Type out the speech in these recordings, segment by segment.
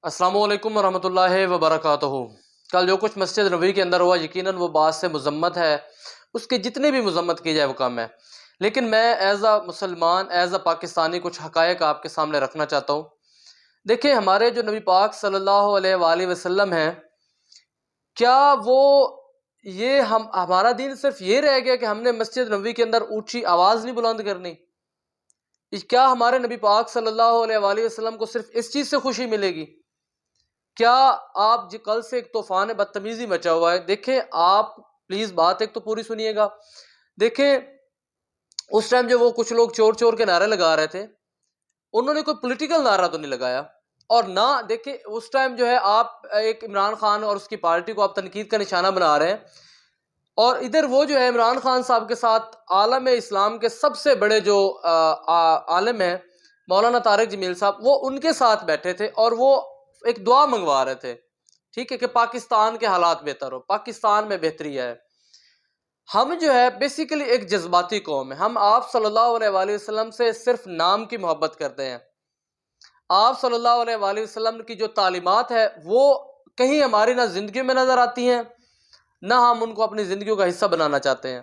السلام علیکم ورحمۃ اللہ وبرکاتہ۔ کل جو کچھ مسجد نبوی کے اندر ہوا یقیناً وہ بات سے مذمت ہے، اس کی جتنی بھی مذمت کی جائے وہ کم ہے، لیکن میں ایز اے مسلمان ایز اے پاکستانی کچھ حقائق آپ کے سامنے رکھنا چاہتا ہوں۔ دیکھیں ہمارے جو نبی پاک صلی اللہ علیہ وآلہ وسلم ہیں، کیا وہ ہمارا دین صرف یہ رہ گیا کہ ہم نے مسجد نبوی کے اندر اونچی آواز نہیں بلند کرنی؟ کیا ہمارے نبی پاک صلی اللہ علیہ وآلہ وسلم کو صرف اس چیز سے خوشی ملے گی؟ کیا آپ کل سے ایک طوفان بدتمیزی مچا ہوا ہے، دیکھیں آپ پلیز بات ایک تو پوری سنیے گا۔ دیکھیں اس ٹائم جو وہ کچھ لوگ چور چور کے نعرے لگا رہے تھے، انہوں نے کوئی پولیٹیکل نعرہ تو نہیں لگایا، اور نہ دیکھیں اس ٹائم جو ہے آپ ایک عمران خان اور اس کی پارٹی کو آپ تنقید کا نشانہ بنا رہے ہیں، اور ادھر وہ جو ہے عمران خان صاحب کے ساتھ عالم اسلام کے سب سے بڑے جو عالم ہیں مولانا طارق جمیل صاحب، وہ ان کے ساتھ بیٹھے تھے اور وہ ایک دعا منگوا رہے تھے، ٹھیک ہے، کہ پاکستان کے حالات بہتر ہو، پاکستان میں بہتری ہے۔ ہم جو ہے بیسیکلی ایک جذباتی قوم ہے، ہم آپ صلی اللہ علیہ وآلہ وسلم سے صرف نام کی محبت کرتے ہیں۔ آپ صلی اللہ علیہ وآلہ وسلم کی جو تعلیمات ہے وہ کہیں ہماری نہ زندگی میں نظر آتی ہیں، نہ ہم ان کو اپنی زندگیوں کا حصہ بنانا چاہتے ہیں۔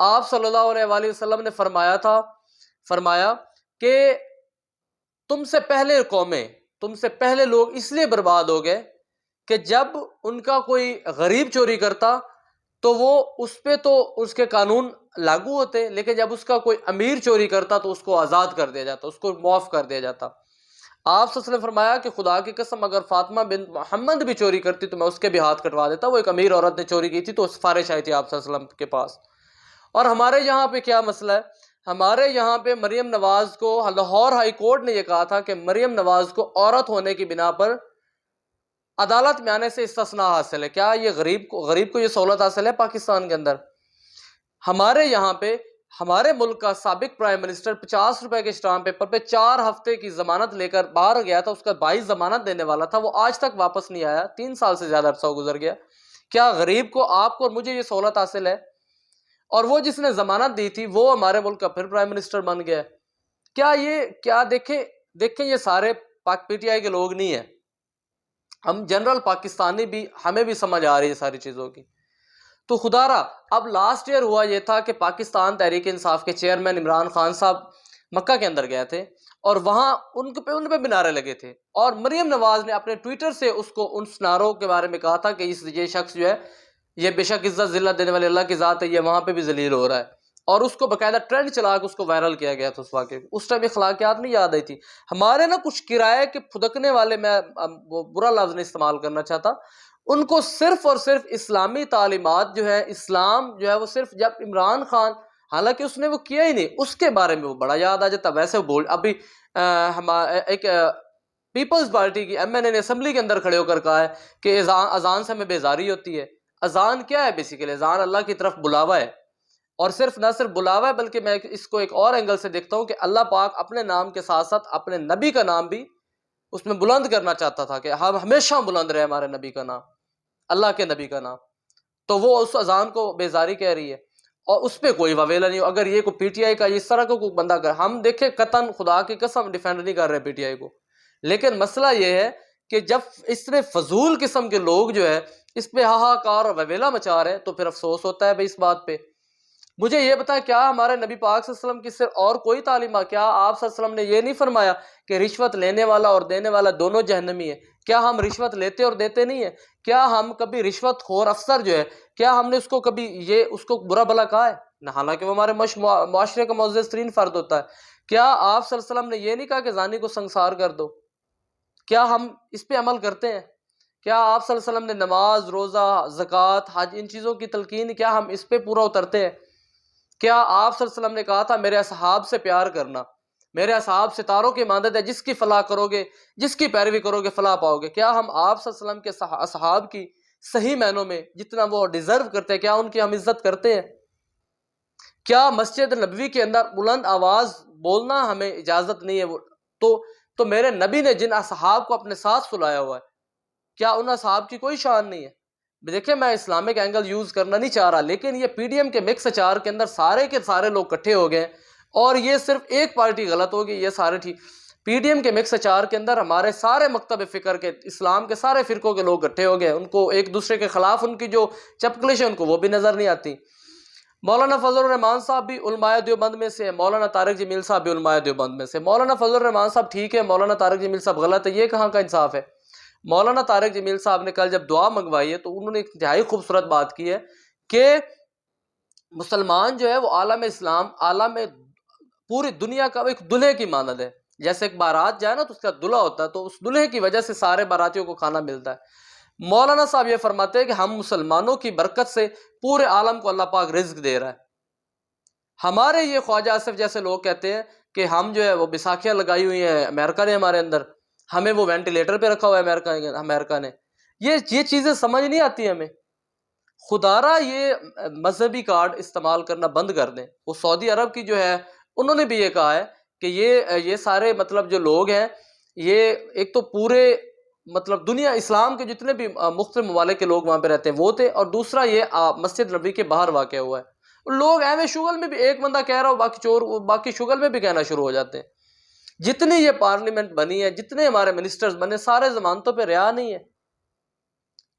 آپ صلی اللہ علیہ وآلہ وسلم نے فرمایا کہ تم سے پہلے قومیں، تم سے پہلے لوگ اس لیے برباد ہو گئے کہ جب ان کا کوئی غریب چوری کرتا تو وہ اس پہ تو اس کے قانون لاگو ہوتے، لیکن جب اس کا کوئی امیر چوری کرتا تو اس کو آزاد کر دیا جاتا، اس کو معاف کر دیا جاتا۔ آپ صلی اللہ علیہ وسلم نے فرمایا کہ خدا کی قسم اگر فاطمہ بنت محمد بھی چوری کرتی تو میں اس کے بھی ہاتھ کٹوا دیتا۔ وہ ایک امیر عورت نے چوری کی تھی تو سفارش آئی تھی آپ صلی اللہ علیہ وسلم کے پاس۔ اور ہمارے یہاں پہ کیا مسئلہ ہے، ہمارے یہاں پہ مریم نواز کو لاہور ہائی کورٹ نے یہ کہا تھا کہ مریم نواز کو عورت ہونے کی بنا پر عدالت میں آنے سے استثناء حاصل ہے۔ کیا یہ غریب کو یہ سہولت حاصل ہے پاکستان کے اندر؟ ہمارے یہاں پہ ہمارے ملک کا سابق پرائم منسٹر 50 روپے کے اسٹامپ پیپر پہ 4 ہفتے کی ضمانت لے کر باہر گیا تھا، اس کا 22 ضمانت دینے والا تھا، وہ آج تک واپس نہیں آیا، 3 سال سے زیادہ عرصہ گزر گیا۔ کیا غریب کو، آپ کو اور مجھے یہ سہولت حاصل ہے؟ اور وہ جس نے ضمانت دی تھی وہ ہمارے ملک کا پھر پرائم منسٹر بن گیا۔ کیا دیکھیں یہ سارے پی ٹی آئی کے لوگ نہیں ہیں، ہم جنرل پاکستانی بھی، ہمیں بھی سمجھ آ رہی ہے ساری چیزوں کی۔ تو خدا را اب لاسٹ ایئر ہوا یہ تھا کہ پاکستان تحریک انصاف کے چیئرمین عمران خان صاحب مکہ کے اندر گئے تھے اور وہاں ان پہ بھی نعرے لگے تھے، اور مریم نواز نے اپنے ٹویٹر سے ان نعروں کے بارے میں کہا تھا کہ یہ شخص جو ہے یہ بے شک عزت ذلت دینے والے اللہ کی ذات ہے، یہ وہاں پہ بھی ذلیل ہو رہا ہے، اور اس کو باقاعدہ ٹرینڈ چلا کے اس کو وائرل کیا گیا تھا اس واقعے کو۔ اس ٹائم اخلاقیات نہیں یاد آئی تھی ہمارے، نا کچھ کرائے کے پھدکنے والے، میں وہ برا لفظ نہیں استعمال کرنا چاہتا، ان کو صرف اور صرف اسلامی تعلیمات جو ہے، اسلام جو ہے وہ صرف جب عمران خان، حالانکہ اس نے وہ کیا ہی نہیں، اس کے بارے میں وہ بڑا یاد آ جاتا۔ ویسے ابھی ایک پیپلز پارٹی کی ایم این اے نے اسمبلی کے اندر کھڑے ہو کر کہا ہے کہ اذان سے ہمیں بیزاری ہوتی ہے۔ اذان کیا ہے؟ بیسیکلی اذان اللہ کی طرف بلاوا ہے، اور نہ صرف بلاوا ہے بلکہ میں اس کو ایک اور اینگل سے دیکھتا ہوں کہ اللہ پاک اپنے نام کے ساتھ ساتھ اپنے نبی کا نام بھی اس میں بلند کرنا چاہتا تھا کہ ہم ہمیشہ بلند رہے ہمارے نبی کا نام، اللہ کے نبی کا نام۔ تو وہ اس اذان کو بیزاری کہہ رہی ہے، اور اس پہ کوئی واویلا نہیں ہو۔ اگر یہ کوئی پی ٹی آئی کا اس طرح کا کوئی بندہ کر، ہم دیکھیں قطعاً خدا کی قسم ڈیفینڈ نہیں کر رہے پی ٹی آئی کو، لیکن مسئلہ یہ ہے کہ جب اس طرح فضول قسم کے لوگ جو ہے اس پہ ہاہاکار اور ویویلا مچا رہے ہیں تو پھر افسوس ہوتا ہے بھائی اس بات پہ۔ مجھے یہ بتائیں، کیا ہمارے نبی پاک صلی اللہ علیہ وسلم کی صرف اور کوئی تعلیمات؟ کیا آپ صلی اللہ علیہ وسلم نے یہ نہیں فرمایا کہ رشوت لینے والا اور دینے والا دونوں جہنمی ہے؟ کیا ہم رشوت لیتے اور دیتے نہیں ہیں؟ کیا ہم کبھی رشوت خور افسر جو ہے، کیا ہم نے اس کو کبھی اس کو برا بھلا کہا ہے؟ نہ، حالانکہ وہ ہمارے معاشرے کا معزز ترین فرد ہوتا ہے۔ کیا آپ صلی اللہ علیہ وسلم نے یہ نہیں کہا کہ زانی کو سنگسار کر دو؟ کیا ہم اس پہ عمل کرتے ہیں؟ کیا آپ صلی اللہ علیہ وسلم نے نماز، روزہ، زکوٰۃ، حج، ان چیزوں کی تلقین، کیا ہم اس پہ پورا اترتے ہیں؟ کیا آپ صلی اللہ علیہ وسلم نے کہا تھا میرے اصحاب سے پیار کرنا، میرے اصحاب ستاروں کی مانند ہے، جس کی فلاح کرو گے، جس کی پیروی کرو گے فلاح پاؤ گے؟ کیا ہم آپ صلی اللہ علیہ وسلم کے اصحاب کی صحیح معنوں میں جتنا وہ ڈیزرو کرتے ہیں، کیا ان کی ہم عزت کرتے ہیں؟ کیا مسجد نبوی کے اندر بلند آواز بولنا ہمیں اجازت نہیں ہے؟ تو میرے نبی نے جن اصحاب کو اپنے ساتھ سلایا ہوا ہے، کیا ان اصحاب کی کوئی شان نہیں ہے؟ دیکھیں میں اسلامک اینگل یوز کرنا نہیں چاہ رہا، لیکن یہ پی ڈی ایم کے مکس اچار کے اندر سارے کے سارے لوگ اکٹھے ہو گئے، اور یہ صرف ایک پارٹی غلط ہوگی، یہ سارے ٹھیک۔ پی ڈی ایم کے مکس اچار کے اندر ہمارے سارے مکتب فکر کے اسلام کے سارے فرقوں کے لوگ اکٹھے ہو گئے، ان کو ایک دوسرے کے خلاف ان کی جو چپکلش ہے ان کو وہ بھی نظر نہیں آتی۔ مولانا فضل الرحمان صاحب بھی علماء دیوبند میں سے، مولانا طارق جمیل صاحب بھی علماء دیوبند میں سے۔ مولانا فضل الرحمان صاحب ٹھیک ہے، مولانا طارق جمیل صاحب غلط ہے، یہ کہاں کا انصاف ہے؟ مولانا طارق جمیل صاحب نے کل جب دعا منگوائی ہے تو انہوں نے ایک انتہائی خوبصورت بات کی ہے کہ مسلمان جو ہے وہ عالم اسلام، عالم پوری دنیا کا ایک دلہے کی مانند ہے۔ جیسے ایک بارات جائے نا تو اس کا دلہا ہوتا ہے، تو اس دلہے کی وجہ سے سارے باراتیوں کو کھانا ملتا ہے۔ مولانا صاحب یہ فرماتے ہیں کہ ہم مسلمانوں کی برکت سے پورے عالم کو اللہ پاک رزق دے رہا ہے۔ ہمارے یہ خواجہ آصف جیسے لوگ کہتے ہیں کہ ہم جو ہے وہ بیساکھیاں لگائی ہوئی ہیں امریکہ نے ہمارے اندر، ہمیں وہ وینٹیلیٹر پہ رکھا ہوا ہے امریکہ نے، یہ چیزیں سمجھ نہیں آتی ہمیں۔ خدا را یہ مذہبی کارڈ استعمال کرنا بند کر دیں۔ وہ سعودی عرب کی جو ہے انہوں نے بھی یہ کہا ہے کہ یہ سارے مطلب جو لوگ ہیں، یہ ایک تو پورے مطلب دنیا اسلام کے جتنے بھی مختلف ممالک کے لوگ وہاں پہ رہتے ہیں وہ تھے، اور دوسرا یہ مسجد نبوی کے باہر واقع ہوا ہے۔ لوگ ایویں شغل میں بھی ایک بندہ کہہ رہا ہو باقی شغل میں بھی کہنا شروع ہو جاتے ہیں۔ جتنی یہ پارلیمنٹ بنی ہے، جتنے ہمارے منسٹرز بنے، سارے ضمانتوں پہ رہا نہیں ہے۔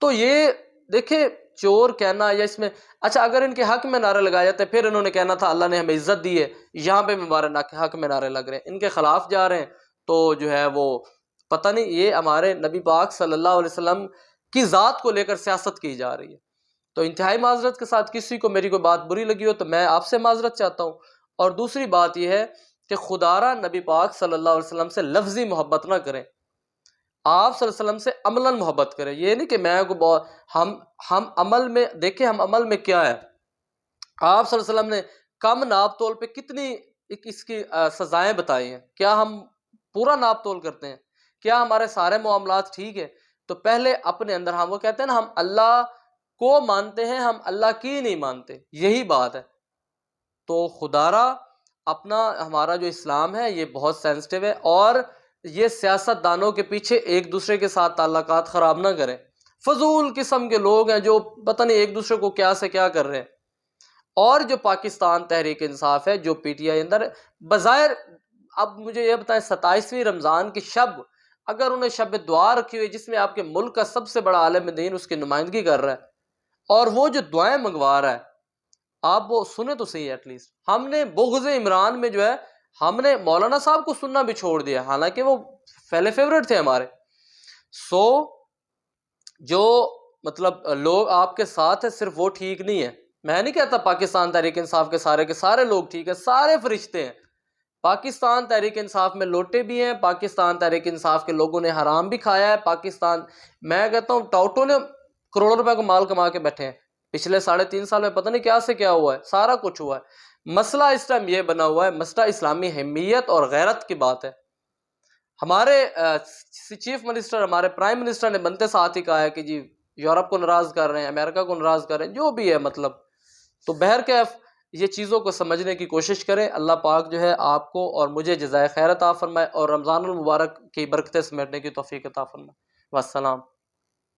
تو یہ دیکھیں چور کہنا یا اس میں اچھا اگر ان کے حق میں نعرے لگائے جاتے پھر انہوں نے کہنا تھا اللہ نے ہمیں عزت دی ہے، یہاں پہ ہمارے حق میں نعرے لگ رہے ہیں، ان کے خلاف جا رہے ہیں، تو جو ہے وہ پتہ نہیں یہ ہمارے نبی پاک صلی اللہ علیہ وسلم کی ذات کو لے کر سیاست کی جا رہی ہے۔ تو انتہائی معذرت کے ساتھ کسی کو میری کوئی بات بری لگی ہو تو میں آپ سے معذرت چاہتا ہوں۔ اور دوسری بات یہ ہے کہ خدا را نبی پاک صلی اللہ علیہ وسلم سے لفظی محبت نہ کریں، آپ صلی اللہ علیہ وسلم سے عملاً محبت کریں۔ یہ نہیں کہ میں کو ہم عمل میں دیکھیں، ہم عمل میں کیا ہے۔ آپ صلی اللہ علیہ وسلم نے کم ناپ تول پہ کتنی اس کی سزائیں بتائی ہیں، کیا ہم پورا ناپ تول کرتے ہیں؟ کیا ہمارے سارے معاملات ٹھیک ہے؟ تو پہلے اپنے اندر ہم وہ کہتے ہیں نا ہم اللہ کو مانتے ہیں، ہم اللہ کی نہیں مانتے، یہی بات ہے۔ تو خدا را اپنا ہمارا جو اسلام ہے یہ بہت سینسٹیو ہے، اور یہ سیاست دانوں کے پیچھے ایک دوسرے کے ساتھ تعلقات خراب نہ کریں۔ فضول قسم کے لوگ ہیں جو پتہ نہیں ایک دوسرے کو کیا سے کیا کر رہے ہیں۔ اور جو پاکستان تحریک انصاف ہے، جو پی ٹی آئی اندر بظاہر، اب مجھے یہ بتائیں 27ویں رمضان کی شب اگر انہیں شب دعا رکھی ہوئی جس میں آپ کے ملک کا سب سے بڑا عالم دین اس کی نمائندگی کر رہا ہے، اور وہ جو دعائیں منگوا رہا ہے، آپ وہ سنیں تو صحیح ایٹ لیسٹ۔ ہم نے بغض عمران میں جو ہے ہم نے مولانا صاحب کو سننا بھی چھوڑ دیا، حالانکہ وہ پہلے فیورٹ تھے ہمارے۔ سو جو مطلب لوگ آپ کے ساتھ ہیں صرف وہ ٹھیک نہیں ہے۔ میں نہیں کہتا پاکستان تحریک انصاف کے سارے لوگ ٹھیک ہیں، سارے فرشتے ہیں۔ پاکستان تحریک انصاف میں لوٹے بھی ہیں، پاکستان تحریک انصاف کے لوگوں نے حرام بھی کھایا ہے، پاکستان میں کہتا ہوں ٹاؤٹوں نے کروڑوں روپے کو مال کما کے بیٹھے ہیں۔ پچھلے 3.5 سال میں پتہ نہیں کیا سے کیا ہوا ہے، سارا کچھ ہوا ہے۔ مسئلہ اس ٹائم یہ بنا ہوا ہے، مسئلہ اسلامی حمیت اور غیرت کی بات ہے۔ ہمارے چیف منسٹر، ہمارے پرائم منسٹر نے بنتے ساتھ ہی کہا ہے کہ جی یورپ کو ناراض کر رہے ہیں، امریکہ کو ناراض کر رہے ہیں، جو بھی ہے مطلب۔ تو بہرکیف یہ چیزوں کو سمجھنے کی کوشش کریں۔ اللہ پاک جو ہے آپ کو اور مجھے جزائے خیر عطا فرمائے، اور رمضان المبارک کی برکتیں سمیٹنے کی توفیق عطا فرمائے۔ والسلام۔